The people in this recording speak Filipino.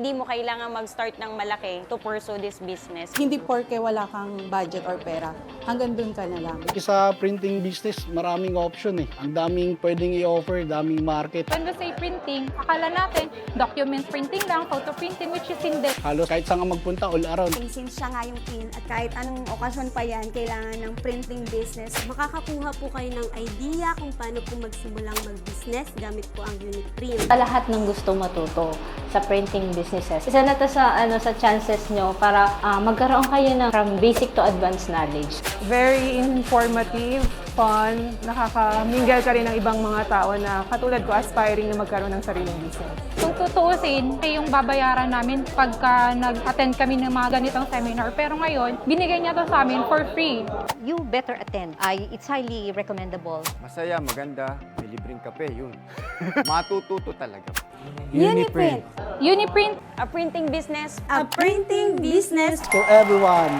Hindi mo kailangan mag-start ng malaki to pursue this business. Hindi porke wala kang budget or pera, hanggang dun ka na lang. Sa printing business, maraming option eh. Ang daming pwedeng i-offer, daming market. When we say printing, akala natin document printing lang, photo printing, which is hindi. Halos kahit saan ka magpunta, all around. Since siya nga yung print at kahit anong okasyon pa yan, kailangan ng printing business. Makakakuha po kayo ng idea kung paano po magsimulang mag-business gamit po ang Uniprint. Sa lahat ng gusto matuto sa printing businesses, isa na to sa chances nyo para magkaroon kayo ng from basic to advanced knowledge. Very informative, fun, nakaka-mingle ka rin ng ibang mga tao na katulad ko, aspiring na magkaroon ng sariling business. Kung tutuusin, yung babayaran namin pagka nag-attend kami ng mga ganitong seminar. Pero ngayon, binigay niya to sa amin for free. You better attend. It's highly recommendable. Masaya, maganda, may libreng kape, yun. Matututo talaga. Uniprint. Uniprint, A printing business A printing business For everyone.